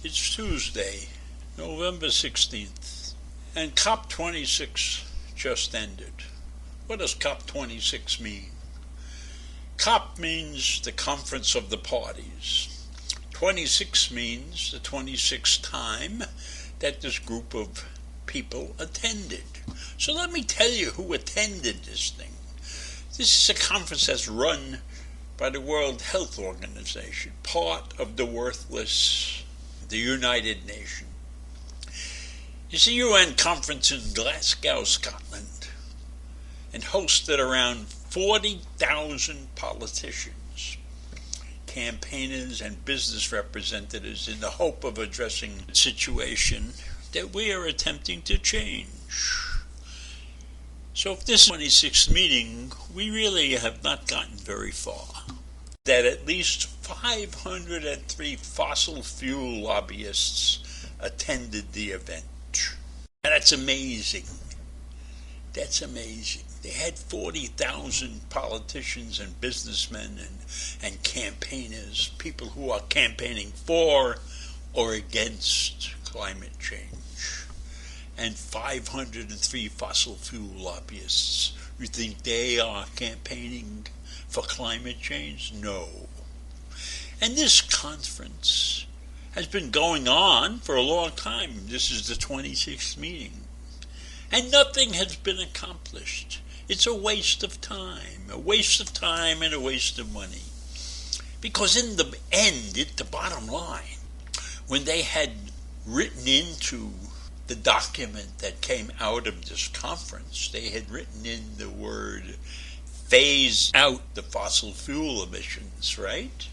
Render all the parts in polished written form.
It's Tuesday, November 16th, and COP26 just ended. What does COP26 mean? COP means the Conference of the Parties. 26 means the 26th time that this group of people attended. So let me tell you who attended this thing. This is a conference that's run by the World Health Organization, part of the United Nations. It's a UN conference in Glasgow, Scotland, and hosted around 40,000 politicians, campaigners, and business representatives in the hope of addressing the situation that we are attempting to change. So if this 26th meeting, we really have not gotten very far. That at least 503 fossil fuel lobbyists attended the event. And that's amazing. That's amazing. They had 40,000 politicians and businessmen and campaigners, people who are campaigning for or against climate change. And 503 fossil fuel lobbyists. You think they are campaigning for climate change? No. And this conference has been going on for a long time. This is the 26th meeting. And nothing has been accomplished. It's a waste of time and a waste of money. Because in the end, at the bottom line, when they had written into the document that came out of this conference, they had written in the word phase out the fossil fuel emissions, right?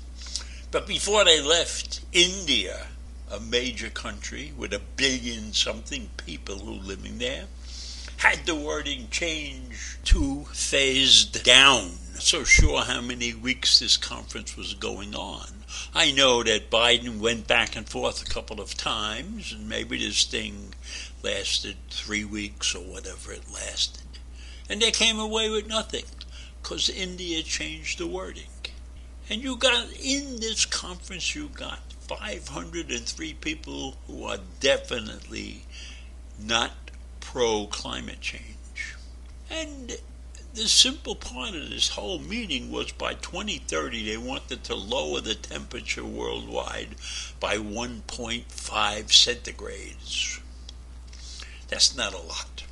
But before they left, India, a major country with 1 billion something people who are living there, had the wording changed to phased down. So sure how many weeks this conference was going on. I know that Biden went back and forth a couple of times, and maybe this thing lasted 3 weeks or whatever it lasted. And they came away with nothing, because India changed the wording. And you got, in this conference, you got 503 people who are definitely not pro-climate change. And the simple part of this whole meeting was by 2030 they wanted to lower the temperature worldwide by 1.5 centigrades. That's not a lot.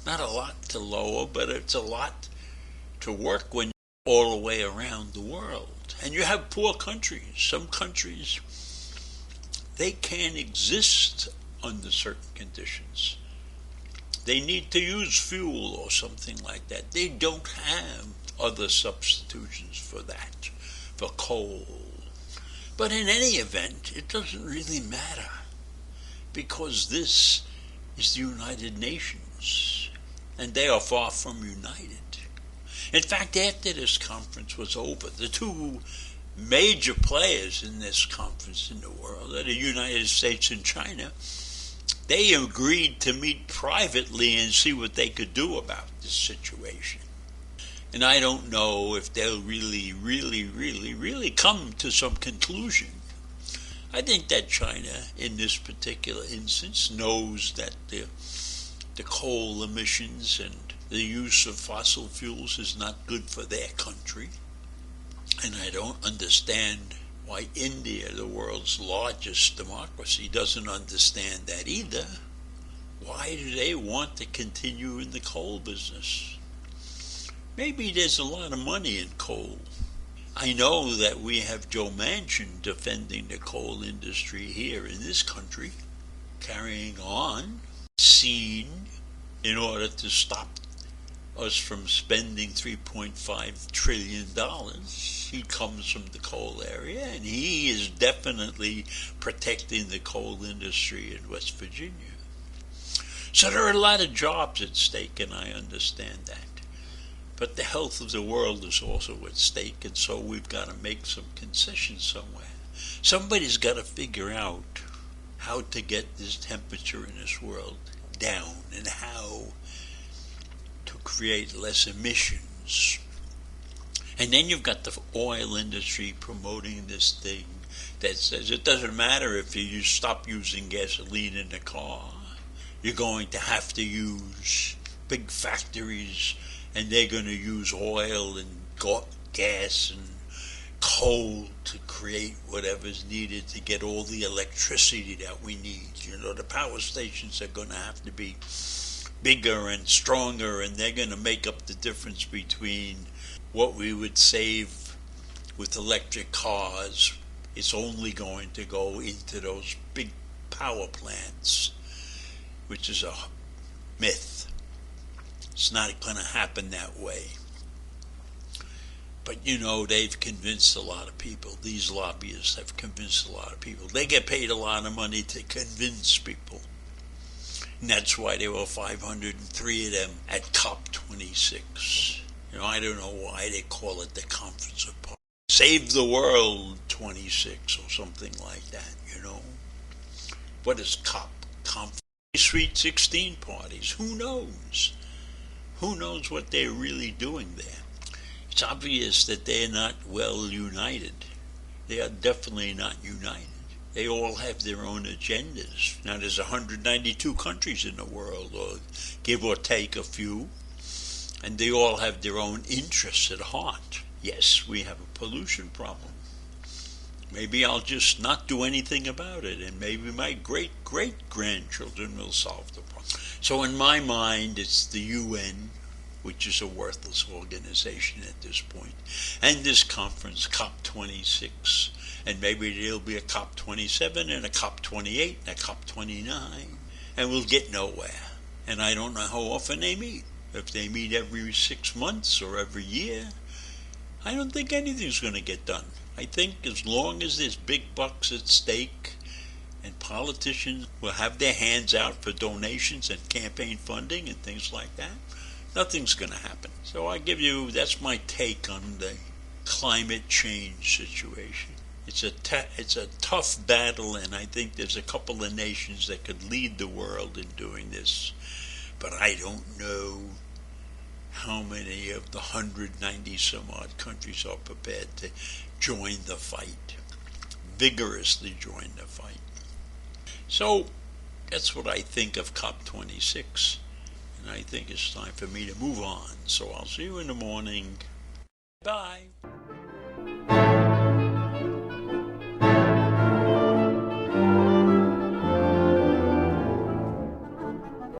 Not a lot to lower, but it's a lot to work when you're all the way around the world. And you have poor countries. Some countries, they can't exist under certain conditions. They need to use fuel or something like that. They don't have other substitutions for that, for coal. But in any event, it doesn't really matter, because this is the United Nations, and they are far from united. In fact, after this conference was over, the two major players in this conference in the world are the United States and China. They agreed to meet privately and see what they could do about this situation. And I don't know if they'll really come to some conclusion. I think that China, in this particular instance, knows that the coal emissions and the use of fossil fuels is not good for their country. And I don't understand why India, the world's largest democracy, doesn't understand that either. Why do they want to continue in the coal business? Maybe there's a lot of money in coal. I know that we have Joe Manchin defending the coal industry here in this country, carrying on, seen in order to stop us from spending $3.5 trillion. He comes from the coal area, and he is definitely protecting the coal industry in West Virginia. So there are a lot of jobs at stake, and I understand that. But the health of the world is also at stake, and so we've got to make some concessions somewhere. Somebody's got to figure out how to get this temperature in this world down, and how to create less emissions. And then you've got the oil industry promoting this thing that says it doesn't matter if you stop using gasoline in the car. You're going to have to use big factories, and they're going to use oil and gas and coal to create whatever's needed to get all the electricity that we need. The power stations are going to have to be bigger and stronger, and they're going to make up the difference between what we would save with electric cars. It's only going to go into those big power plants, which is a myth. It's not going to happen that way. But they've convinced a lot of people. These lobbyists have convinced a lot of people. They get paid a lot of money to convince people. And that's why there were 503 of them at COP26. I don't know why they call it the Conference of Parties. Save the World 26 or something like that, What is COP? Conference. Sweet 16 parties. Who knows? Who knows what they're really doing there? It's obvious that they're not well united. They are definitely not united. They all have their own agendas. Now, there's 192 countries in the world, or give or take a few, and they all have their own interests at heart. Yes, we have a pollution problem. Maybe I'll just not do anything about it, and maybe my great-great-grandchildren will solve the problem. So in my mind, it's the UN, which is a worthless organization at this point, and this conference, COP26, and maybe there'll be a COP27 and a COP28 and a COP29, and we'll get nowhere. And I don't know how often they meet. If they meet every 6 months or every year, I don't think anything's going to get done. I think as long as there's big bucks at stake and politicians will have their hands out for donations and campaign funding and things like that, nothing's going to happen. So that's my take on the climate change situation. It's a tough battle, and I think there's a couple of nations that could lead the world in doing this, but I don't know how many of the 190 some odd countries are prepared to join the fight, vigorously join the fight. So that's what I think of COP26. And I think it's time for me to move on. So I'll see you in the morning. Bye.